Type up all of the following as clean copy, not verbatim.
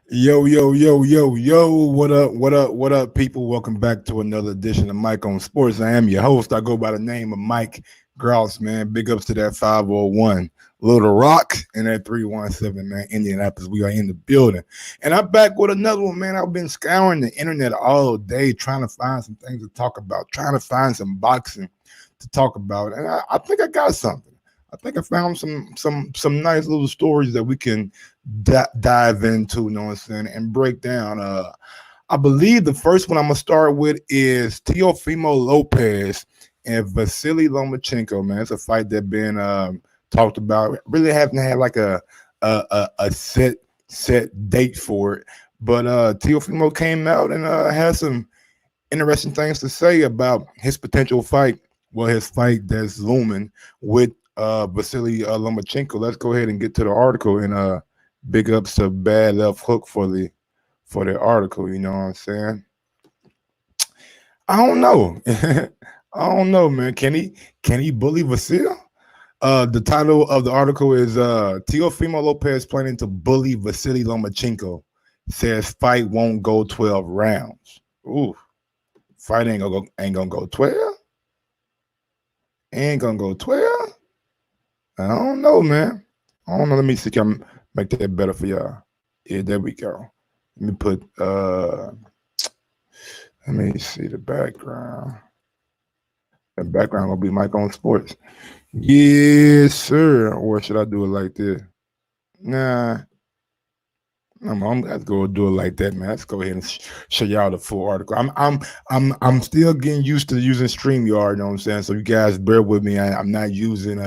Yo, yo, yo, yo, yo. What up, what up, what up, people? Welcome back to another edition of Mike on Sports. I am your host. I go by the name of Mike Grouse, man. Big ups to that 501 Little Rock and that 317, man. Indianapolis. We are in the building. And I'm back with another one, man. I've been scouring the internet all day trying to find some things to talk about, trying to find some boxing to talk about. And I think I got something. I think I found some nice little stories that we can dive into, you know what I'm saying, and break down. I believe the first one I'm gonna start with is Teofimo Lopez and Vasily Lomachenko. Man, it's a fight that been talked about. Really haven't had like a set date for it, but Teofimo came out and had some interesting things to say about his potential fight. Well, his fight that's looming with Vasily Lomachenko. Let's go ahead and get to the article and big ups to Bad Left Hook for the article. You know what I'm saying? I don't know. I don't know, man. Can he bully Vasily? The title of the article is Teofimo Lopez planning to bully Vasily Lomachenko. Says fight won't go 12 rounds. Ooh, fight ain't gonna go 12. Ain't gonna go 12. I don't know, man. I don't know. Let me see if I can make that better for y'all. Yeah, there we go. Let me put let me see the background. The background gonna be Mike on Sports. Yes, sir. Or should I do it like this? Nah. I'm gonna go do it like that, man. Let's go ahead and show y'all the full article. I'm still getting used to using StreamYard, you know what I'm saying? So you guys bear with me. I'm not using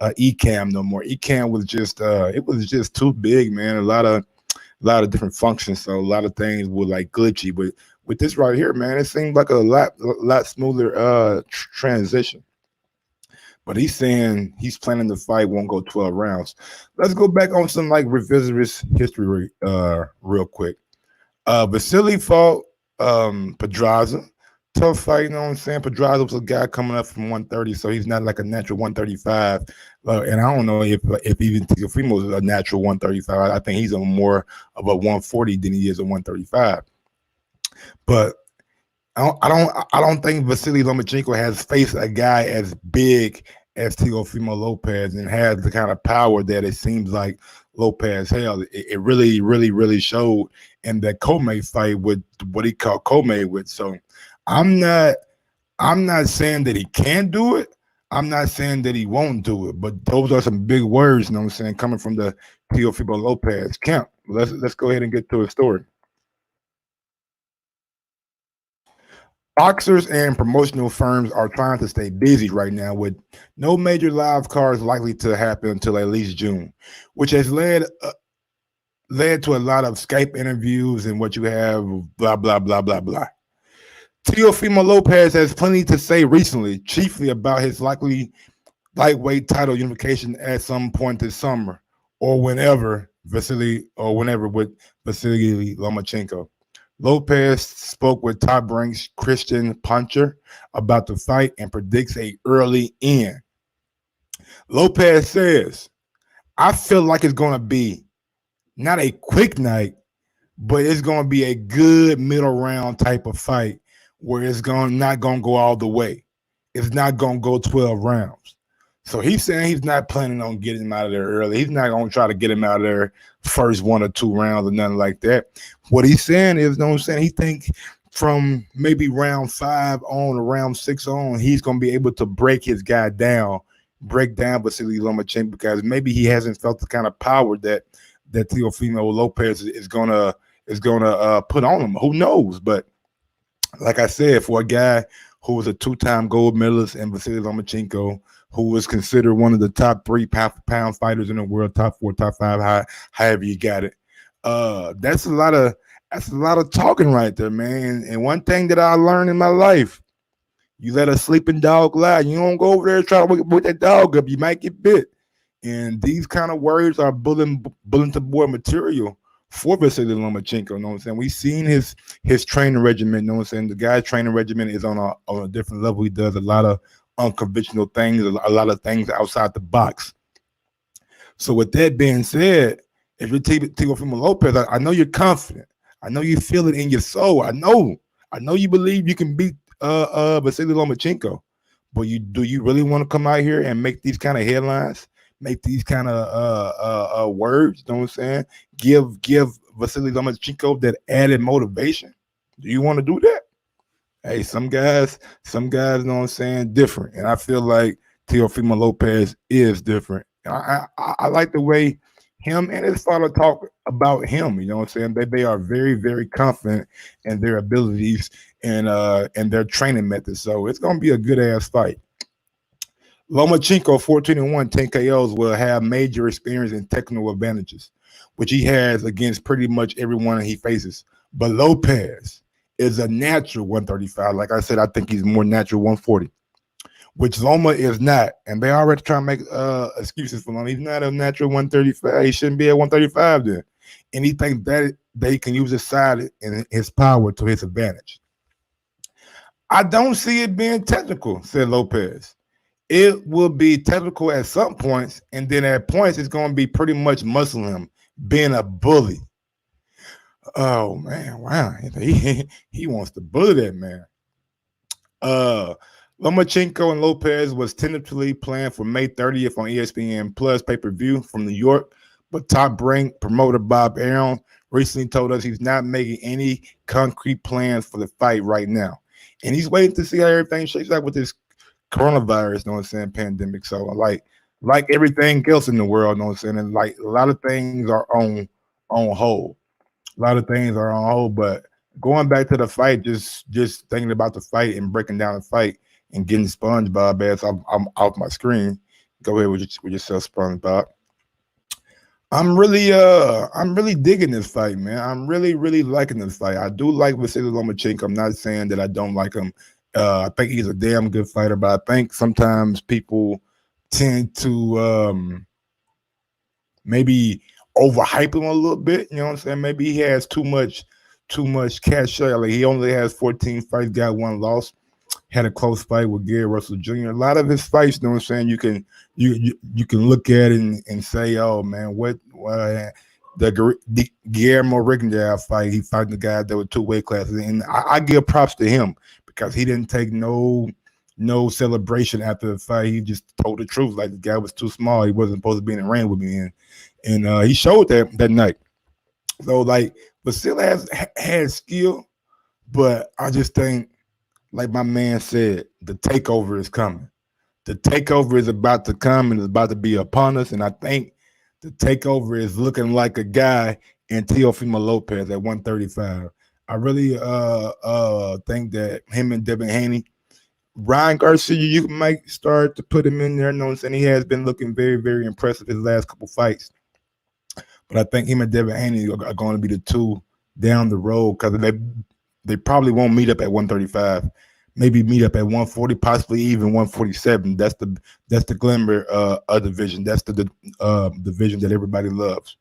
Ecamm no more. Ecamm was just it was just too big, man. A lot of different functions, so a lot of things were like glitchy. But with this right here, man, it seemed like a lot smoother transition. But he's saying he's planning the fight won't go 12 rounds. Let's go back on some like revisionist history real quick. Vasily fought Pedraza. Tough fight, you know what I'm saying? Pedraza was a guy coming up from 130, so he's not like a natural 135. And I don't know if even Teofimo is a natural 135. I think he's a more of a 140 than he is a 135. But I don't think Vasily Lomachenko has faced a guy as big as Teofimo Lopez and has the kind of power that it seems like Lopez held. It really, really, really showed in that Comey fight with what he called Comey with. So I'm not I'm not saying that he can't do it. I'm not saying that he won't do it, but those are some big words, you know what I'm saying, coming from the Teofimo Lopez camp. Let's go ahead and get to his story. Boxers and promotional firms are trying to stay busy right now with no major live cards likely to happen until at least June, which has led to a lot of Skype interviews and what you have, blah blah blah blah blah. Teofimo Lopez has plenty to say recently, chiefly about his likely lightweight title unification at some point this summer or whenever with Vasily Lomachenko. Lopez spoke with Top Rank's Christian Puncher about the fight and predicts a early end. Lopez says, I feel like it's going to be not a quick night, but it's going to be a good middle round type of fight where it's going not going to go all the way. It's not going to go 12 rounds. So he's saying he's not planning on getting him out of there early. He's not going to try to get him out of there first 1 or 2 rounds or nothing like that. What he's saying is, you know what I'm saying, he think from maybe round 5 on or round 6 on, he's going to be able to break his guy down, break down Vasily Lomachenko because maybe he hasn't felt the kind of power that Teofimo Lopez is gonna put on him. Who knows? But like I said, for a guy who was a two-time gold medalist in Vasily Lomachenko, who was considered one of the top 3 pound fighters in the world, top 4, top 5, however you got it. That's a lot of talking right there, man. And one thing that I learned in my life, you let a sleeping dog lie. You don't go over there and try to wake that dog up. You might get bit. And these kind of words are bulletin board material for Vasily Lomachenko. You know what I'm saying? We've seen his training regimen. You know what I'm saying? The guy's training regimen is on a different level. He does a lot of unconventional things, a lot of things outside the box. So with that being said, if you're Teofimo Lopez, I know you're confident. I know you feel it in your soul. I know you believe you can beat Vasily Lomachenko. But do you really want to come out here and make these kind of headlines, make these kind of words? You know what I'm saying? Give Vasily Lomachenko that added motivation. Do you want to do that? Hey, some guys, know what I'm saying, different. And I feel like Teofimo Lopez is different. I like the way him and his father talk about him. You know what I'm saying? They are very, very confident in their abilities and their training methods. So it's gonna be a good ass fight. Lomachenko, 14-1, 10 KOs, will have major experience and technical advantages, which he has against pretty much everyone he faces. But Lopez is a natural 135. Like I said, I think he's more natural 140, which Loma is not. And they already trying to make excuses for him. He's not a natural 135. He shouldn't be at 135 then. And he thinks that they can use his side and his power to his advantage. I don't see it being technical, said Lopez. It will be technical at some points, and then at points it's going to be pretty much muscling him, being a bully. Oh man, wow. He wants to bully that man. Lomachenko and Lopez was tentatively planned for May 30th on ESPN Plus pay-per-view from New York, but top-ranked promoter Bob Arum recently told us he's not making any concrete plans for the fight right now. And he's waiting to see how everything shakes out with this coronavirus, you know what I'm saying, pandemic. So like everything else in the world, you know what I'm saying, and like a lot of things are on hold. A lot of things are on hold, but going back to the fight, just thinking about the fight and breaking down the fight and getting SpongeBob ass I'm off my screen. Go ahead with yourself, SpongeBob. I'm really digging this fight, man. I'm really liking this fight. I do like Vasily Lomachenko. I'm not saying that I don't like him. I think he's a damn good fighter, but I think sometimes people tend to maybe overhype him a little bit. You know what I'm saying? Maybe he has too much cash. Like he only has 14 fights, got one loss. Had a close fight with Gary Russell Jr. A lot of his fights, you know what I'm saying, you can look at it and say, oh man, what the Guillermo Rigondeaux fight, he fought the guy that was two weight classes, and I give props to him because he didn't take no celebration after the fight. He just told the truth, like the guy was too small. He wasn't supposed to be in the ring with me, and he showed that night. So like, Vasily has skill, but I just think, like my man said, the takeover is coming. The takeover is about to come and it's about to be upon us. And I think the takeover is looking like a guy in Teofimo Lopez at 135. I really think that him and Devin Haney, Ryan Garcia, you might start to put him in there. You know what I'm saying? He has been looking very, very impressive his last couple fights. But I think him and Devin Haney are going to be the two down the road because they probably won't meet up at 135. Maybe meet up at 140, possibly even 147. That's the glimmer division. That's the division that everybody loves.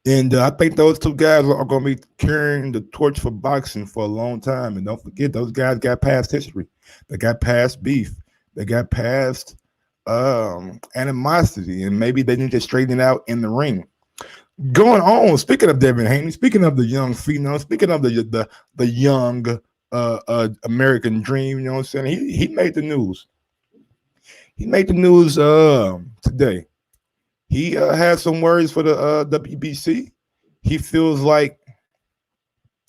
And I think those two guys are going to be carrying the torch for boxing for a long time. And don't forget, those guys got past history. They got past beef. They got past animosity. And maybe they need to straighten it out in the ring. Going on, speaking of Devin Haney, speaking of the young phenom, speaking of the young American dream, you know what I'm saying? He made the news. He made the news today. He had some words for the WBC. He feels like,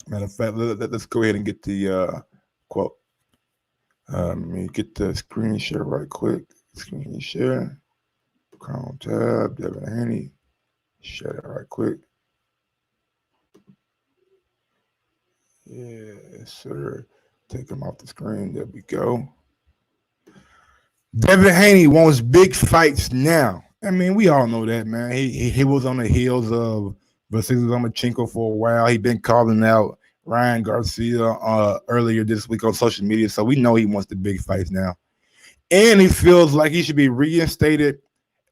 matter of fact, let's go ahead and get the quote. Let me get the screen share right quick. Screen share. Crown tab, Devin Haney. Share that right quick. Yes, sir. Take him off the screen. There we go. Devin Haney wants big fights now. I mean, we all know that, man. He was on the heels of Vasily Lomachenko for a while. He been calling out Ryan Garcia earlier this week on social media, so we know he wants the big fights now. And he feels like he should be reinstated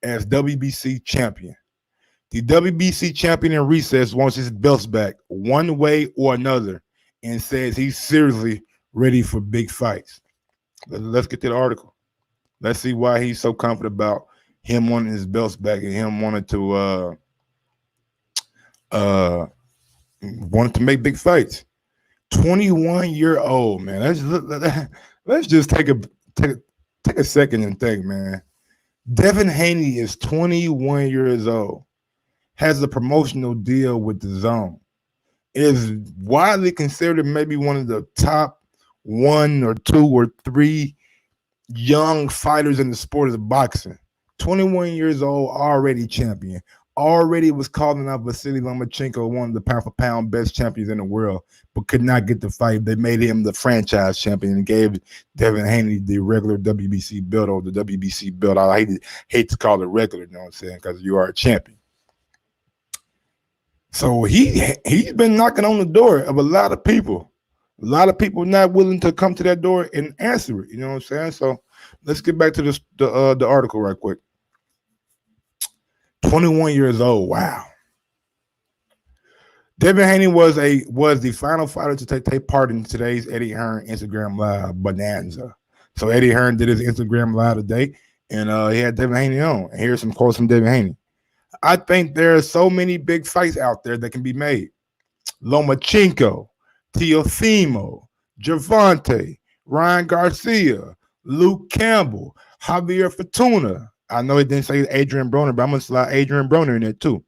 as WBC champion. The WBC champion in recess wants his belts back one way or another and says he's seriously ready for big fights. Let's get to the article. Let's see why he's so confident about him wanting his belts back and him wanting to Uh, wanted to make big fights. 21-year-old man. Let's just take a, take a second and think, man. Devin Haney is 21 years old. Has a promotional deal with the Zone. Is widely considered maybe one of the top one or two or three young fighters in the sport of boxing. 21 years old, already champion. Already was calling out Vasily Lomachenko, one of the pound for pound best champions in the world, but could not get the fight. They made him the franchise champion and gave Devin Haney the regular WBC belt or the WBC belt. I hate to call it regular, you know what I'm saying, because you are a champion. So he's been knocking on the door of a lot of people. A lot of people not willing to come to that door and answer it. You know what I'm saying? So let's get back to the article right quick. 21 years old. Wow. Devin Haney was the final fighter to take part in today's Eddie Hearn Instagram Live bonanza. So Eddie Hearn did his Instagram Live today, and he had Devin Haney on. And here's some quotes from Devin Haney. I think there are so many big fights out there that can be made. Lomachenko, Teofimo, Gervonta, Ryan Garcia, Luke Campbell, Javier Fortuna. I know it didn't say Adrian Broner, but I'm going to slide Adrian Broner in there too.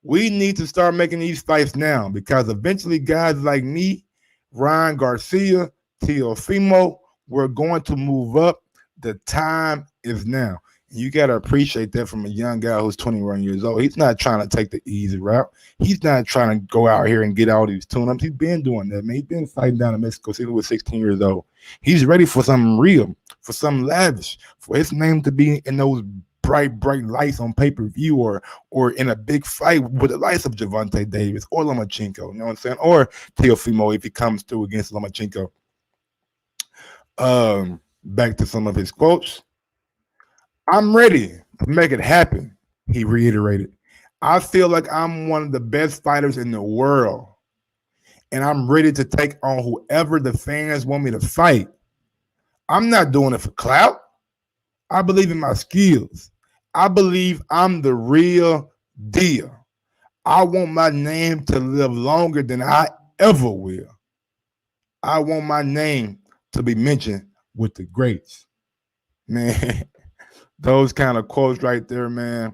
We need to start making these fights now because eventually guys like me, Ryan Garcia, Teofimo, we're going to move up. The time is now. You got to appreciate that from a young guy who's 21 years old. He's not trying to take the easy route. He's not trying to go out here and get all these tune-ups. He's been doing that, man. He's been fighting down in Mexico City with 16 years old. He's ready for something real, for something lavish, for his name to be in those bright lights on pay-per-view or in a big fight with the likes of Gervonta Davis or Lomachenko, you know what I'm saying? Or Teofimo if he comes through against Lomachenko. Back to some of his quotes. I'm ready to make it happen, he reiterated. I feel like I'm one of the best fighters in the world, and I'm ready to take on whoever the fans want me to fight. I'm not doing it for clout. I believe in my skills. I believe I'm the real deal. I want my name to live longer than I ever will. I want my name to be mentioned with the greats. Man, those kind of quotes right there, man.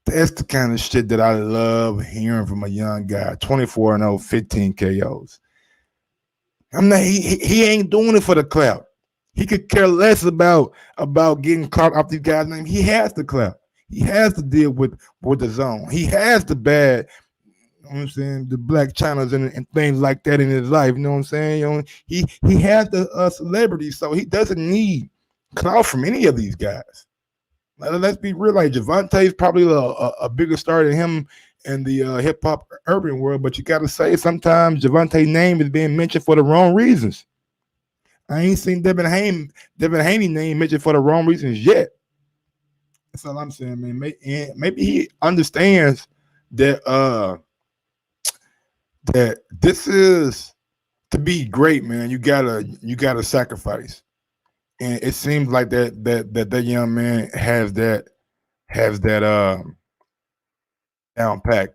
That's the kind of shit that I love hearing from a young guy. 24-0, 15 KOs. I'm not. He ain't doing it for the clout. He could care less about getting clout off these guys' name. He has the clout. He has to deal with the Zone. He has the bad. You know what I'm saying, the Blac Chynas and things like that in his life. You know what I'm saying? You know, he has the celebrity, so he doesn't need clout from any of these guys. Let's be real. Like Gervonta is probably a bigger star than him in the hip hop urban world, but you got to say sometimes Gervonta's name is being mentioned for the wrong reasons. I ain't seen Devin Haney name mentioned for the wrong reasons yet. That's all I'm saying, man. Maybe he understands that that this is to be great, man. You gotta sacrifice, and it seems like that young man has that down pack,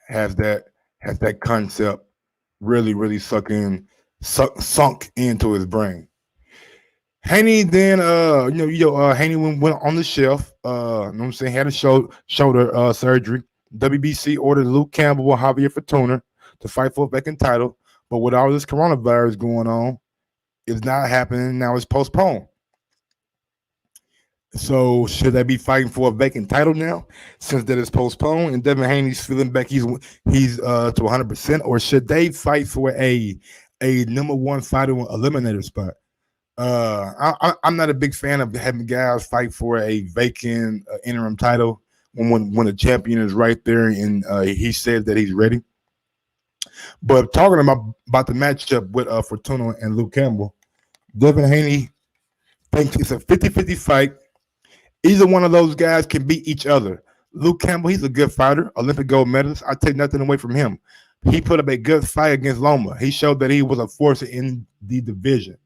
has that concept really sunk into his brain. Haney then Haney went on the shelf. You know what I'm saying, had a shoulder surgery. WBC ordered Luke Campbell and Javier Fortuna to fight for a vacant title, but with all this coronavirus going on, it's not happening. Now it's postponed. So should they be fighting for a vacant title now, since that is postponed and Devin Haney's feeling back he's to 100%, or should they fight for a number one fighter eliminator spot? I'm not a big fan of having guys fight for a vacant interim title when the champion is right there and he said that he's ready. But talking about the matchup with Fortuna and Luke Campbell, Devin Haney thinks it's a 50-50 fight. Either one of those guys can beat each other. Luke Campbell, he's a good fighter, Olympic gold medalist. I take nothing away from him. He put up a good fight against Loma. He showed that he was a force in the division.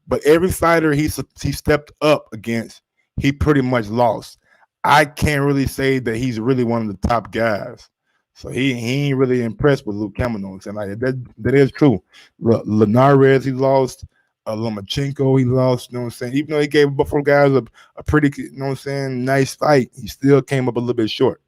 But every fighter he stepped up against, he pretty much lost. I can't really say that he's really one of the top guys. So he ain't really impressed with Luke Campbell. You know what I'm saying? Like that is true. Linares he lost. Lomachenko he lost. You know what I'm saying? Even though he gave Buffalo guys a pretty, you know what I'm saying, nice fight, he still came up a little bit short.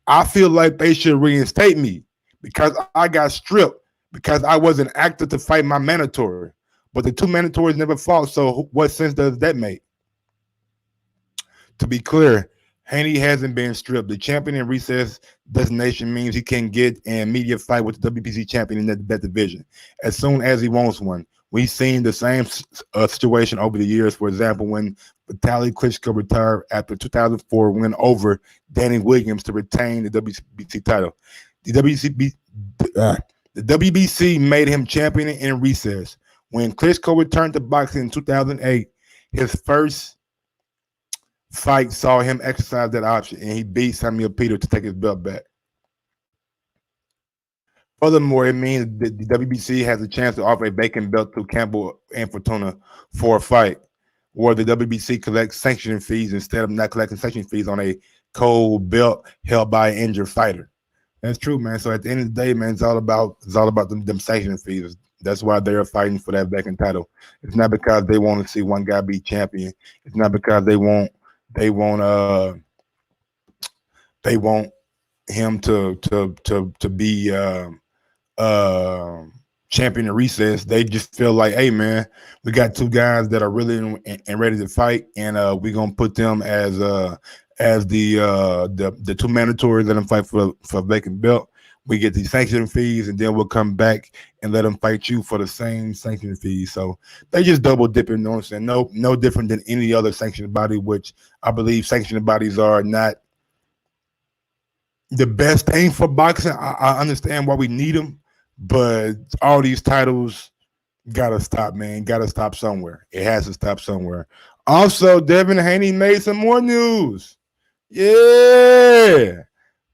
I feel like they should reinstate me because I got stripped because I wasn't active to fight my mandatory. But the two mandatories never fought. So what sense does that make? To be clear, Haney hasn't been stripped. The champion in recess designation means he can get an immediate fight with the WBC champion in that division as soon as he wants one. We've seen the same situation over the years. For example, when Vitaly Klitschko retired after 2004 win over Danny Williams to retain the WBC title. The WBC made him champion in recess. When Klitschko returned to boxing in 2008, his first fight saw him exercise that option, and he beat Samuel Peter to take his belt back. Furthermore, it means that the WBC has a chance to offer a vacant belt to Campbell and Fortuna for a fight, where the WBC collects sanctioning fees instead of not collecting sanctioning fees on a cold belt held by an injured fighter. That's true, man. So at the end of the day, man, it's all about them sanctioning fees. That's why they're fighting for that vacant title. It's not because they want to see one guy be champion. It's not because they want him to be champion in recess. They just feel like, hey man, we got two guys that are really and ready to fight, and we're gonna put them as the two mandatories, let them fight for vacant belt. We get these sanctioning fees, and then we'll come back and let them fight you for the same sanctioning fees. So they just double dipping. You know what I'm saying? No different than any other sanctioning body, which I believe sanctioning bodies are not the best thing for boxing. I understand why we need them, but all these titles gotta stop, man. Gotta stop somewhere. It has to stop somewhere. Also, Devin Haney made some more news. Yeah.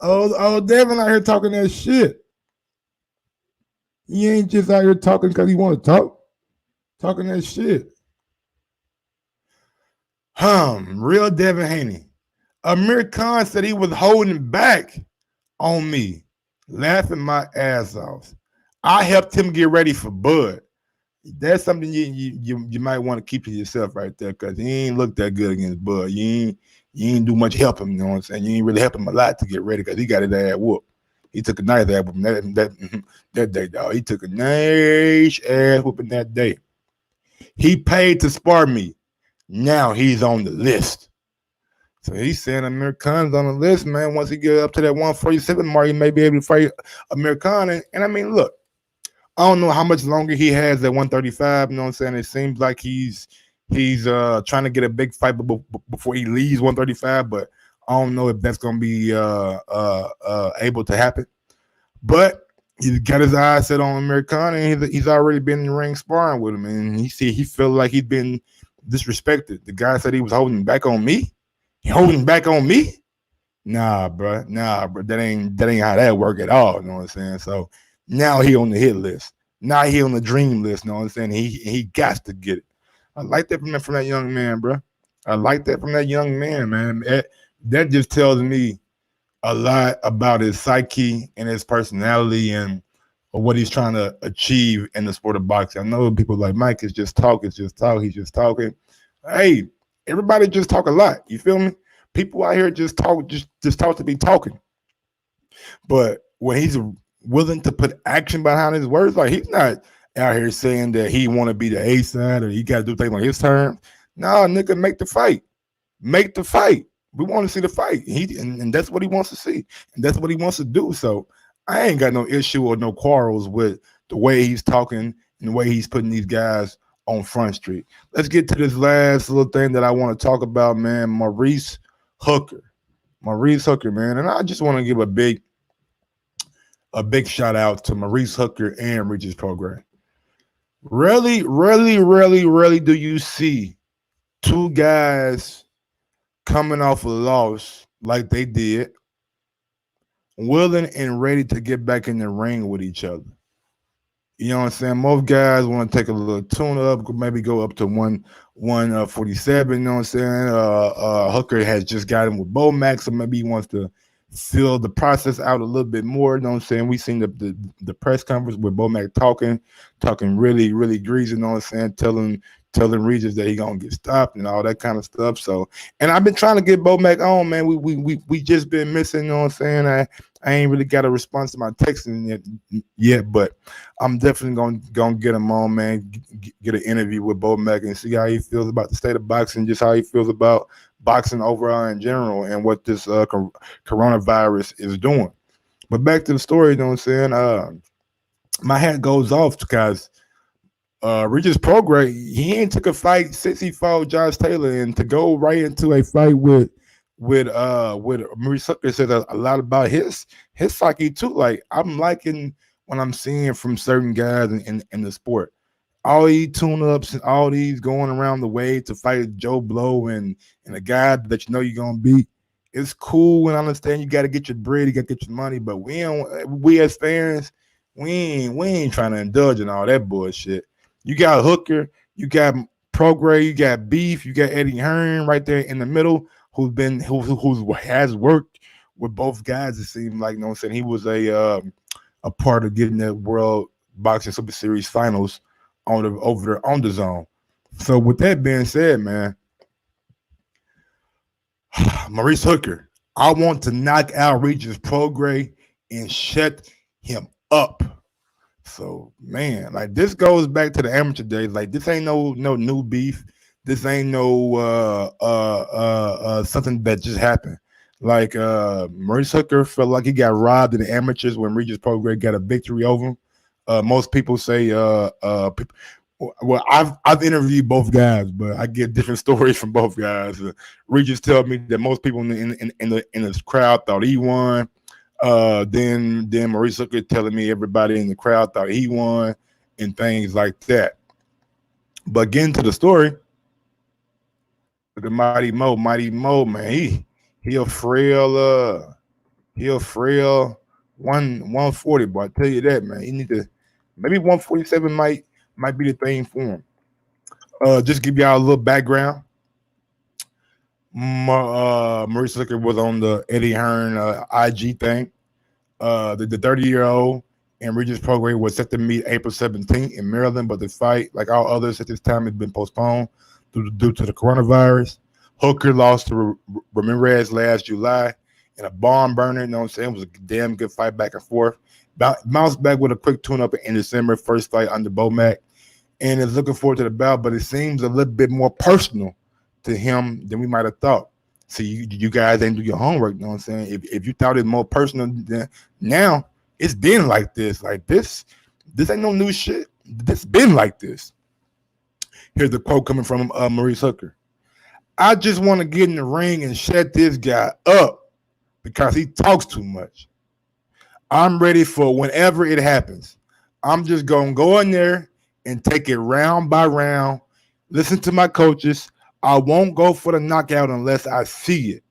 Oh, Devin out here talking that shit. He ain't just out here talking because he want to talk. Talking that shit. Real Devin Haney. Amir Khan said he was holding back on me, laughing my ass off. I helped him get ready for Bud. That's something you might want to keep to yourself right there, because he ain't looked that good against Bud. You ain't do much help him, you know what I'm saying? You ain't really help him a lot to get ready, because he got his ass whooped. He took a nice ass whooping that day, dog. He took a nice ass whooping that day. He paid to spar me. Now he's on the list. So he's saying Amir Khan's on the list, man. Once he get up to that 147 mark, he may be able to fight Amir Khan. And I mean, look, I don't know how much longer he has at 135. You know what I'm saying? It seems like he's trying to get a big fight before he leaves 135, but I don't know if that's going to be able to happen. But he's got his eyes set on Amir Khan, and he's already been in the ring sparring with him, and he felt like he's been disrespected. The guy said he was holding back on me. He holding back on me? Nah, bro. That ain't how that work at all. You know what I'm saying? So now he on the hit list. Now he on the dream list. You know what I'm saying? He got to get it. I like that from that young man, bro. I like that from that young man, man. That just tells me a lot about his psyche and his personality and what he's trying to achieve in the sport of boxing. I know people like Mike is just talk. He's just talking. Hey, everybody just talk a lot. You feel me? People out here just talk to be talking. But when he's willing to put action behind his words, like he's not out here saying that he want to be the A side or he got to do things on his terms. Nah, nigga, make the fight. Make the fight. We want to see the fight. And that's what he wants to see. And that's what he wants to do. So I ain't got no issue or no quarrels with the way he's talking and the way he's putting these guys on Front Street. Let's get to this last little thing that I want to talk about, man. Maurice Hooker, man. And I just want to give a big shout out to Maurice Hooker and Regis Prograis. Really do you see two guys coming off a loss like they did, willing and ready to get back in the ring with each other? You know what I'm saying? Most guys want to take a little tune up, maybe go up to 147. You know what I'm saying? Hooker has just got him with Bomax, so maybe he wants to feel the process out a little bit more. You know what I'm saying? We seen the press conference with Bomac talking really, really greasy, you know what I'm saying, telling Regis that he gonna get stopped and all that kind of stuff. So, and I've been trying to get Bomac on, man. We just been missing, you know what I'm saying? I ain't really got a response to my texting yet, but I'm definitely gonna get him on, man. Get an interview with Bomac and see how he feels about the state of boxing, just how he feels about boxing overall in general, and what this coronavirus is doing. But back to the story, you know what I'm saying? My hat goes off because Regis Prograis, he ain't took a fight since he fought Josh Taylor, and to go right into a fight with Maurice Hooker said a lot about his psyche too. Like, I'm liking what I'm seeing from certain guys in the sport. All these tune-ups and all these going around the way to fight Joe Blow and a guy that you know you're gonna beat. It's cool, and I understand you got to get your bread, you got to get your money, but we as fans, we ain't trying to indulge in all that bullshit. You got Hooker, you got Prograis, you got Beef, you got Eddie Hearn right there in the middle, who has worked with both guys. It seemed like, you know what I'm saying, he was a part of getting that World Boxing Super Series finals over there on the zone. So with that being said, man, Maurice Hooker, I want to knock out Regis Prograis and shut him up. So, man, like, this goes back to the amateur days. Like, this ain't no new beef. This ain't no something that just happened. Like, Maurice Hooker felt like he got robbed in the amateurs when Regis Prograis got a victory over him. Most people say well, I've interviewed both guys, but I get different stories from both guys. Regis tell me that most people in the crowd thought he won. Then Maurice Hooker telling me everybody in the crowd thought he won and things like that. But getting to the story, the Mighty Mo, man, he a frail 140, but I tell you that, man, he need to, maybe 147 might be the thing for him. Just give y'all a little background. Maurice Hooker was on the Eddie Hearn IG thing. The 30-year-old and Regis Prograis was set to meet April 17th in Maryland, but the fight, like all others at this time, has been postponed due to the coronavirus. Hooker lost to Ramirez last July in a barn burner. You know what I'm saying? It was a damn good fight back and forth. Bounced back with a quick tune-up in December, first fight under Bomac, and is looking forward to the bout, but it seems a little bit more personal to him than we might have thought. So you guys ain't do your homework, you know what I'm saying? If you thought it more personal, then now it's been like this. Like, this ain't no new shit. This been like this. Here's the quote coming from Maurice Hooker. I just want to get in the ring and shut this guy up because he talks too much. I'm ready for whenever it happens. I'm just going to go in there and take it round by round. Listen to my coaches. I won't go for the knockout unless I see it.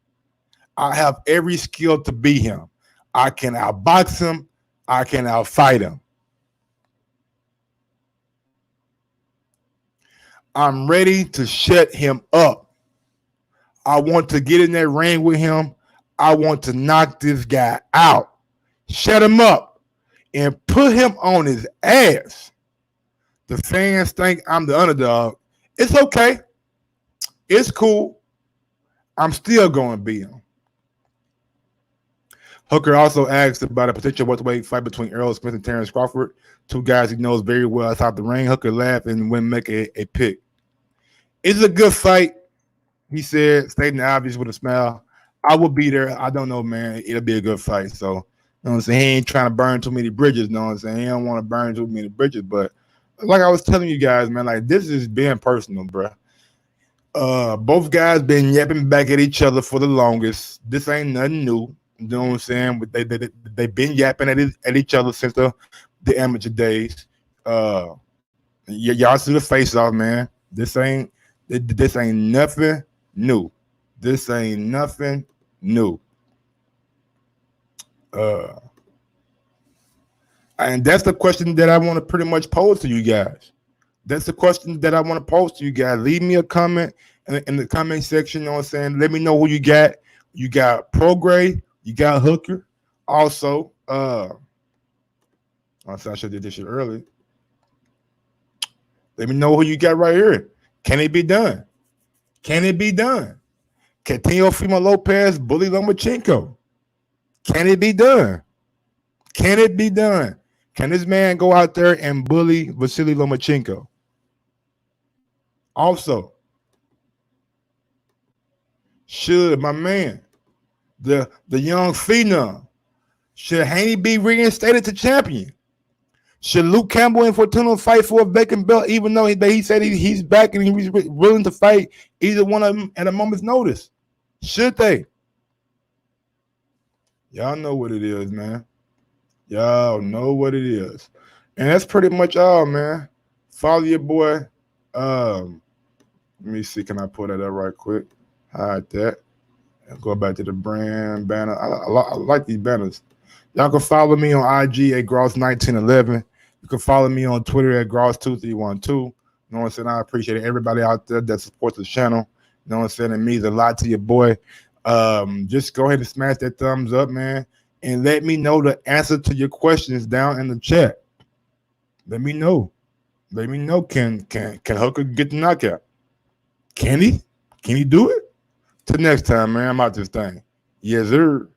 I have every skill to beat him. I can outbox him. I can outfight him. I'm ready to shut him up. I want to get in that ring with him. I want to knock this guy out, shut him up, and put him on his ass. The fans think I'm the underdog. It's okay. It's cool. I'm still going to beat him. Hooker also asked about a potential welterweight fight between Errol Smith and Terrence Crawford, two guys he knows very well outside the ring. Hooker laughed and wouldn't make a pick. It's a good fight, he said, stating the obvious with a smile. I will be there. I don't know, man. It'll be a good fight. So, you know what I'm saying? He ain't trying to burn too many bridges, you know what I'm saying? He don't want to burn too many bridges. But like I was telling you guys, man, like, this is being personal, bro. Both guys been yapping back at each other for the longest. This ain't nothing new. You know what I'm saying? They've been yapping at each other since the amateur days. Y'all see the face off, man. This ain't nothing new. This ain't nothing new. And that's the question that I want to pretty much pose to you guys. That's the question that I want to pose to you guys. Leave me a comment in the comment section. You know what I'm saying? Let me know who you got. You got Prograis You got Hooker. Also, I should have did this shit early. Let me know who you got right here. Can it be done? Can it be done? Can Teofimo Lopez bully Lomachenko? Can it be done? Can it be done? Can this man go out there and bully Vasily Lomachenko? Also, should my man, the young phenom, should Haney be reinstated to champion? Should Luke Campbell and Fortuna fight for a vacant belt, even though he said he's back and he's willing to fight either one of them at a moment's notice? Should they? Y'all know what it is, man. Y'all know what it is. And that's pretty much all, man. Follow your boy. Let me see. Can I pull that up right quick? Hide that. And go back to the brand banner. I like these banners. Y'all can follow me on IG at Gross1911. You can follow me on Twitter at Gross2312. You know what I'm saying? I appreciate everybody out there that supports the channel. You know what I'm saying? It means a lot to your boy. Just go ahead and smash that thumbs up, man. And let me know the answer to your questions down in the chat. Let me know. Let me know. Can Hooker get the knockout? Can he? Can he do it? Till next time, man. I'm out this thing. Yes, sir.